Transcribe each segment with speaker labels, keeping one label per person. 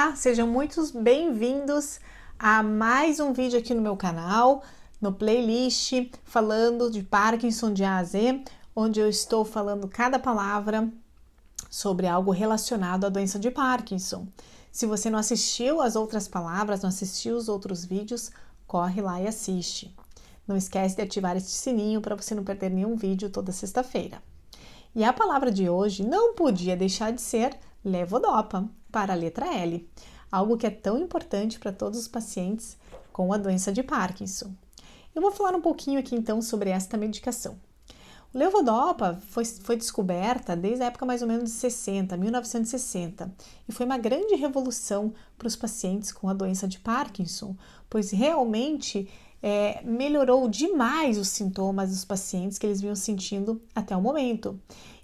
Speaker 1: Olá, sejam muito bem-vindos a mais um vídeo aqui no meu canal, no playlist, falando de Parkinson de A a Z, onde eu estou falando cada palavra sobre algo relacionado à doença de Parkinson. Se você não assistiu as outras palavras, não assistiu os outros vídeos, corre lá e assiste. Não esquece de ativar este sininho para você não perder nenhum vídeo toda sexta-feira. E a palavra de hoje não podia deixar de ser levodopa, para a letra L, algo que é tão importante para todos os pacientes com a doença de Parkinson. Eu vou falar um pouquinho aqui então sobre esta medicação. O levodopa foi descoberta desde a época mais ou menos de 1960, e foi uma grande revolução para os pacientes com a doença de Parkinson, pois realmente melhorou demais os sintomas dos pacientes que eles vinham sentindo até o momento.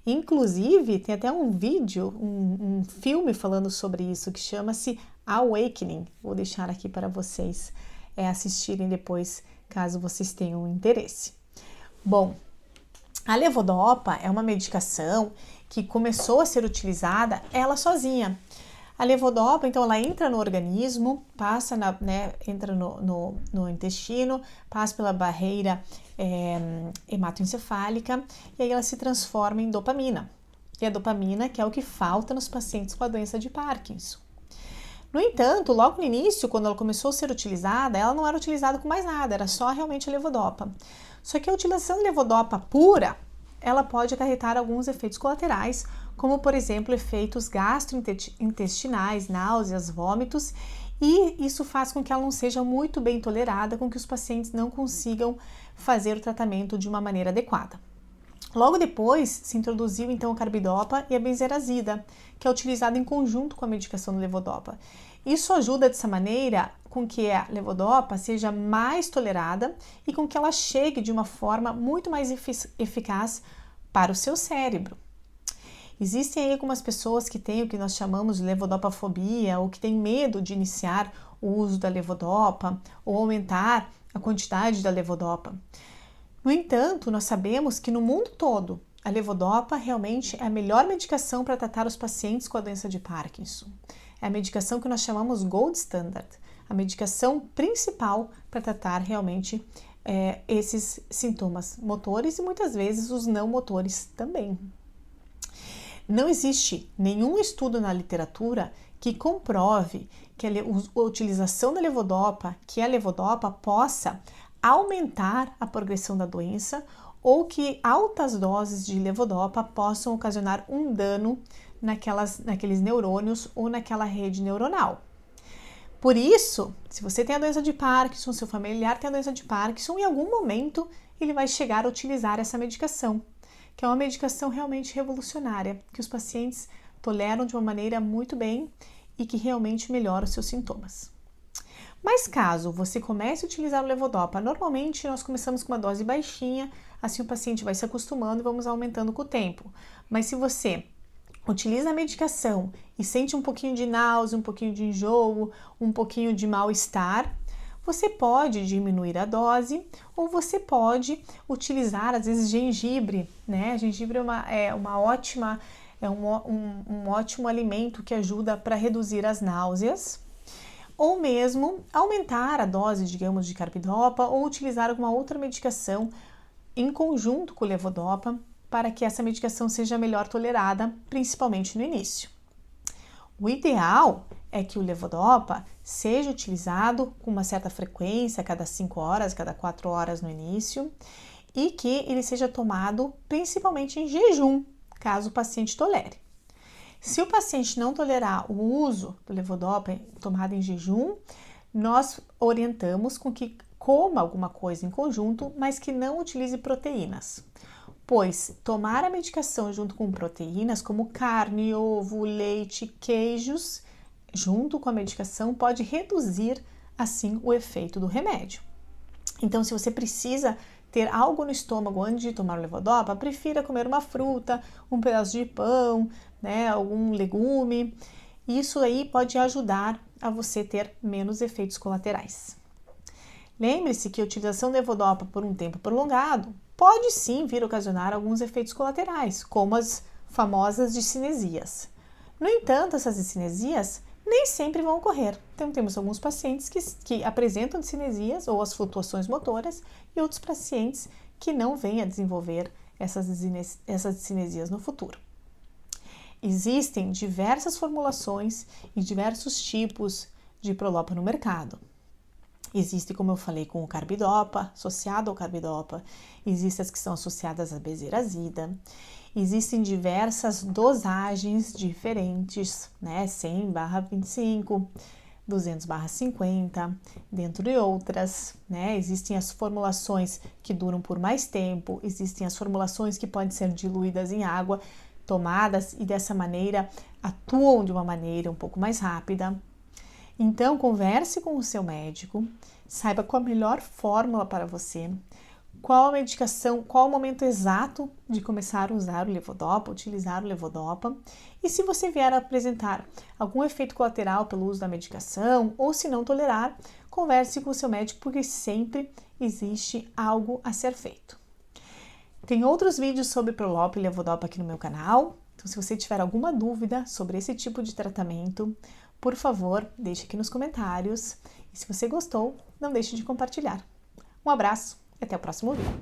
Speaker 1: Inclusive, tem até um vídeo, um filme falando sobre isso, que chama-se Awakening. Vou deixar aqui para vocês assistirem depois, caso vocês tenham interesse. Bom, a levodopa é uma medicação que começou a ser utilizada ela sozinha. A levodopa, então, ela entra no organismo, passa entra no intestino, passa pela barreira hematoencefálica e aí ela se transforma em dopamina. E a dopamina que é o que falta nos pacientes com a doença de Parkinson. No entanto, logo no início, quando ela começou a ser utilizada, ela não era utilizada com mais nada, era só realmente a levodopa. Só que a utilização de levodopa pura, ela pode acarretar alguns efeitos colaterais, como, por exemplo, efeitos gastrointestinais, náuseas, vômitos, e isso faz com que ela não seja muito bem tolerada, com que os pacientes não consigam fazer o tratamento de uma maneira adequada. Logo depois, se introduziu então a carbidopa e a benzerazida, que é utilizada em conjunto com a medicação do levodopa. Isso ajuda dessa maneira com que a levodopa seja mais tolerada e com que ela chegue de uma forma muito mais eficaz para o seu cérebro. Existem aí algumas pessoas que têm o que nós chamamos de levodopafobia ou que têm medo de iniciar o uso da levodopa ou aumentar a quantidade da levodopa. No entanto, nós sabemos que no mundo todo a levodopa realmente é a melhor medicação para tratar os pacientes com a doença de Parkinson. É a medicação que nós chamamos Gold Standard, a medicação principal para tratar realmente esses sintomas motores e muitas vezes os não motores também. Não existe nenhum estudo na literatura que comprove que a utilização da levodopa, que a levodopa possa aumentar a progressão da doença ou que altas doses de levodopa possam ocasionar um dano naqueles neurônios ou naquela rede neuronal. Por isso, se você tem a doença de Parkinson, seu familiar tem a doença de Parkinson, em algum momento ele vai chegar a utilizar essa medicação, que é uma medicação realmente revolucionária, que os pacientes toleram de uma maneira muito bem e que realmente melhora os seus sintomas. Mas caso você comece a utilizar o levodopa, normalmente nós começamos com uma dose baixinha, assim o paciente vai se acostumando e vamos aumentando com o tempo. Mas se você utiliza a medicação e sente um pouquinho de náusea, um pouquinho de enjoo, um pouquinho de mal-estar, você pode diminuir a dose ou você pode utilizar, às vezes, gengibre, né? Gengibre é um ótimo alimento que ajuda para reduzir as náuseas, ou mesmo aumentar a dose, digamos, de carbidopa ou utilizar alguma outra medicação em conjunto com o levodopa para que essa medicação seja melhor tolerada, principalmente no início. O ideal é que o levodopa seja utilizado com uma certa frequência, a cada 5 horas, cada 4 horas no início, e que ele seja tomado principalmente em jejum, caso o paciente tolere. Se o paciente não tolerar o uso do levodopa tomado em jejum, nós orientamos com que coma alguma coisa em conjunto, mas que não utilize proteínas. Pois tomar a medicação junto com proteínas, como carne, ovo, leite, queijos, junto com a medicação, pode reduzir, assim, o efeito do remédio. Então, se você precisa ter algo no estômago antes de tomar o levodopa, prefira comer uma fruta, um pedaço de pão, né, algum legume. Isso aí pode ajudar a você ter menos efeitos colaterais. Lembre-se que a utilização da levodopa por um tempo prolongado pode sim vir a ocasionar alguns efeitos colaterais, como as famosas discinesias. No entanto, essas discinesias nem sempre vão ocorrer. Então, temos alguns pacientes que apresentam discinesias ou as flutuações motoras e outros pacientes que não vêm a desenvolver essas discinesias no futuro. Existem diversas formulações e diversos tipos de Prolopa no mercado. Existe, como eu falei, com o carbidopa, associado ao carbidopa. Existem as que são associadas à bezirazida. Existem diversas dosagens diferentes, né? 100/25, 200/50, dentro de outras, né? Existem as formulações que duram por mais tempo, existem as formulações que podem ser diluídas em água, tomadas e dessa maneira atuam de uma maneira um pouco mais rápida. Então, converse com o seu médico, saiba qual a melhor fórmula para você, qual a medicação, qual o momento exato de começar a usar o levodopa, utilizar o levodopa. E se você vier a apresentar algum efeito colateral pelo uso da medicação ou se não tolerar, converse com o seu médico, porque sempre existe algo a ser feito. Tem outros vídeos sobre Prolopa e levodopa aqui no meu canal, então se você tiver alguma dúvida sobre esse tipo de tratamento, por favor, deixe aqui nos comentários. E se você gostou, não deixe de compartilhar. Um abraço e até o próximo vídeo.